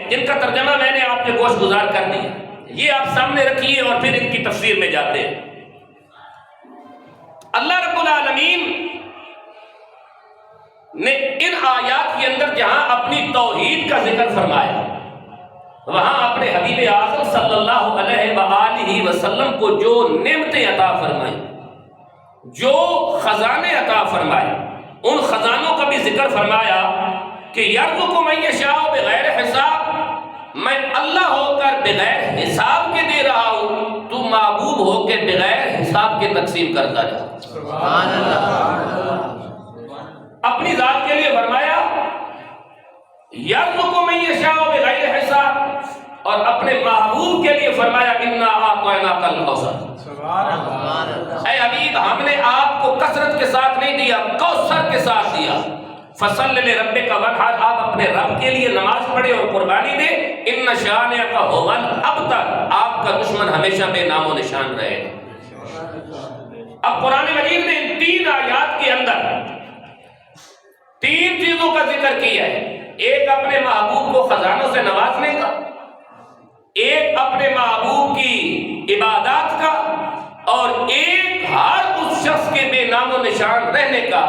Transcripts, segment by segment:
جن کا ترجمہ میں نے آپ کے گوش گزار کر دیا، یہ آپ سامنے رکھیے اور پھر ان کی تفسیر میں جاتے ہیں۔ اللہ رب العالمین نے ان آیات کے اندر جہاں اپنی توحید کا ذکر فرمایا، وہاں اپنے حبیب اعظم صلی اللہ علیہ وآلہ وسلم کو جو نعمتیں عطا فرمائی، جو خزانے عطا فرمائے، ان خزانوں کا بھی ذکر فرمایا کہ یرزق من یشاء بغیر حساب، میں اللہ ہو کر بغیر حساب کے دے رہا ہوں، تو محبوب ہو کے بغیر حساب کے تقسیم کرتا جا۔ سبحان اللہ۔ اپنی ذات کے لیے فرمایا یرزق من یشاء بغیر حساب، اور اپنے محبوب کے لیے فرمایا انا اعطیناک الکوثر۔ اے حبیب، ہم نے آپ کو کثرت کے ساتھ نہیں دیا، کوثر کے ساتھ دیا۔ فصل لربک وانحر، آپ اپنے رب کے لیے نماز پڑھے اور قربانی دے۔ ان شانئک ھو الابتر، آپ کا دشمن ہمیشہ بے نام و نشان رہے گا۔ اب قرآن مجید نے ان 3 آیات کے اندر 3 چیزوں کا ذکر کیا ہے، ایک اپنے محبوب کو خزانوں سے نوازنے کا، ایک اپنے محبوب کی عبادات کا، اور ایک ہر اس شخص کے بے نام و نشان رہنے کا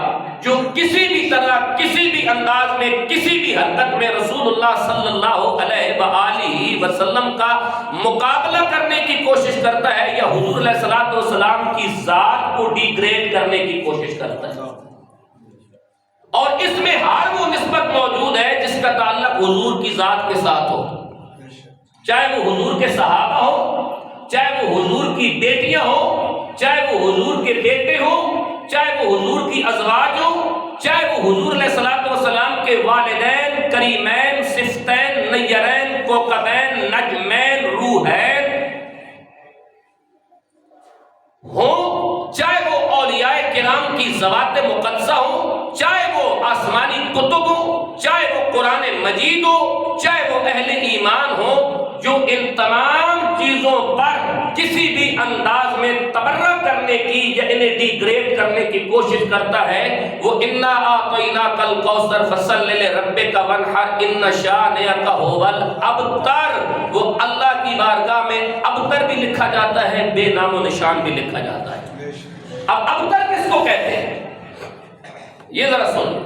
جو کسی بھی طرح، کسی بھی انداز میں، کسی بھی حرکت میں رسول اللہ صلی اللہ علیہ وآلہ وسلم کا مقابلہ کرنے کی کوشش کرتا ہے یا حضور علیہ الصلوۃ والسلام کی ذات کو ڈی گریڈ کرنے کی کوشش کرتا ہے۔ اور اس میں ہر وہ نسبت موجود ہے جس کا تعلق حضور کی ذات کے ساتھ ہو، چاہے وہ حضور کے صحابہ ہو، چاہے وہ حضور کی بیٹیاں ہو، چاہے وہ حضور کے بیٹے ہو، چاہے وہ حضور کی ازواج ہو، چاہے وہ حضور علیہ الصلوۃ والسلام کے والدین کریمین صفتین نیرین کوکبین نجمین روحین ہوں، چاہے وہ اولیاء کرام کی ذوات مقدسہ ہوں، چاہے وہ آسمانی کتب ہوں، چاہے وہ قرآن مجید ہو، چاہے وہ اہل ایمان ہو، جو ان تمام چیزوں پر کسی بھی انداز میں تبرہ کرنے کی یا انہیں ڈی گریڈ کرنے کی کوشش کرتا ہے، وہ انا اعطیناک الکوثر فصل لربک وانحر ان شانئک ھو الابتر، وہ اللہ کی بارگاہ میں ابتر بھی لکھا جاتا ہے، بے نام و نشان بھی لکھا جاتا ہے۔ اب ابتر کس کو کہتے ہیں یہ ذرا سن،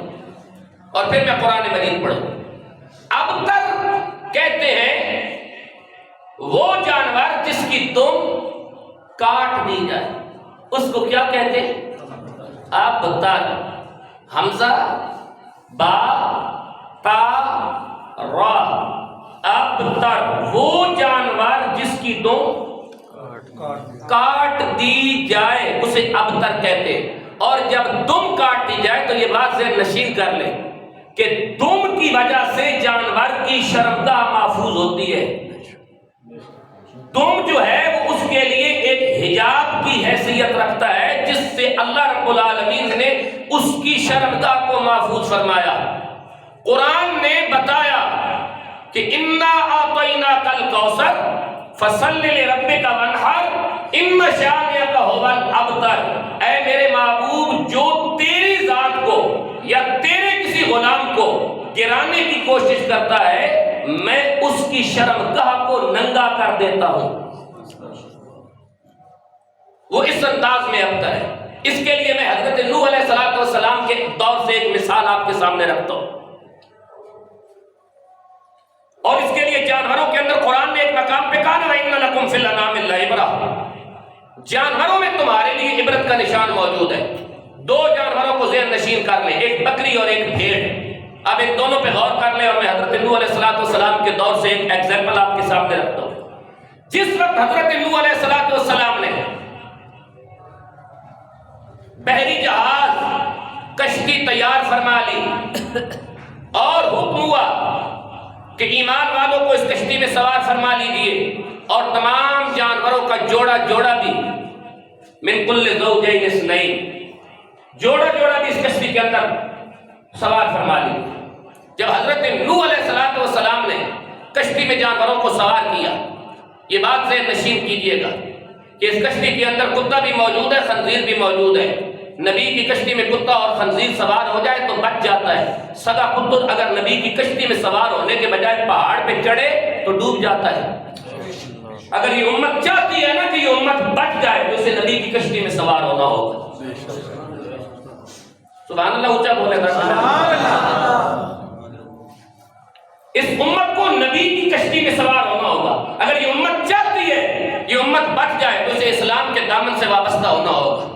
اور پھر میں قرآن مجید پڑھوں۔ ابتر کہتے ہیں وہ جانور جس کی دم کاٹ دی جائے، اس کو کیا کہتے ہیں؟ ابتر۔ حمزہ با تا را، ابتر، وہ جانور جس کی دم کاٹ دی جائے اسے ابتر کہتے ہیں۔ اور جب دم کاٹ دی جائے تو یہ بات ذہن نشین کر لیں کہ دم کی وجہ سے جانور کی شرمگاہ محفوظ ہوتی ہے۔ دم جو ہے وہ اس کے لیے ایک حجاب کی حیثیت رکھتا ہے جس سے اللہ رب العالمین نے اس کی شرمگاہ کو محفوظ فرمایا۔ قرآن نے بتایا کہ انا اعطیناک الکوثر فصل لربک وانحر ان شانئک ھو الابتر، اے میرے محبوب جو تیری ذات کو یا تیرے کسی غلام کو گرانے کی کوشش کرتا ہے میں اس کی شرمگاہ کو ننگا کر دیتا ہوں۔ وہ اس انداز میں ابتر ہے۔ اس کے لیے میں حضرت نوح علیہ السلام کے دور سے ایک مثال آپ کے سامنے رکھتا ہوں، اور اس کے لیے جانوروں کے اندر قرآن نے ایک مقام پہ کہا وَإِنَّ لَكُمْ فِي الْأَنْعَامِ لَعِبْرَةً، جانوروں میں تمہارے لیے عبرت کا نشان موجود ہے۔ 2 جانوروں کو ذہن نشین کر لیں، ایک بکری اور ایک بھیڑ۔ اب ان دونوں پہ غور کر لیں، اور میں حضرت نوح علیہ السلام کے دور سے ایک ایگزامپل آپ کے سامنے رکھتا ہوں۔ جس وقت حضرت نوح علیہ السلام نے بحری جہاز کشتی تیار فرما لی اور حکم ہوا کہ ایمان والوں کو اس کشتی میں سوار فرما لیجیے، اور تمام جانوروں کا جوڑا جوڑا بھی من کل زوجین اثنین، جوڑا جوڑا بھی اس کشتی کے اندر سوار فرما لی۔ جب حضرت نوح علیہ السلام نے کشتی میں جانوروں کو سوار کیا، یہ بات ذہن نشین کیجئے گا کہ اس کشتی کے اندر کتا بھی موجود ہے، خنزیر بھی موجود ہے، نبی کی کشتی میں کتا اور خنزیر سوار ہو جائے تو بچ جاتا ہے، سگا پتر اگر نبی کی کشتی میں سوار ہونے کے بجائے پہاڑ پہ چڑھے تو ڈوب جاتا ہے۔ اگر یہ امت چاہتی ہے نا کہ یہ امت بچ جائے تو اسے نبی کی کشتی میں سوار ہونا ہوگا۔ سبحان اللہ، اونچا بولے گا۔ اس امت کو نبی کی کشتی میں سوار ہونا ہوگا۔ اگر یہ امت چاہتی ہے یہ امت بچ جائے تو اسے اسلام کے دامن سے وابستہ ہونا ہوگا۔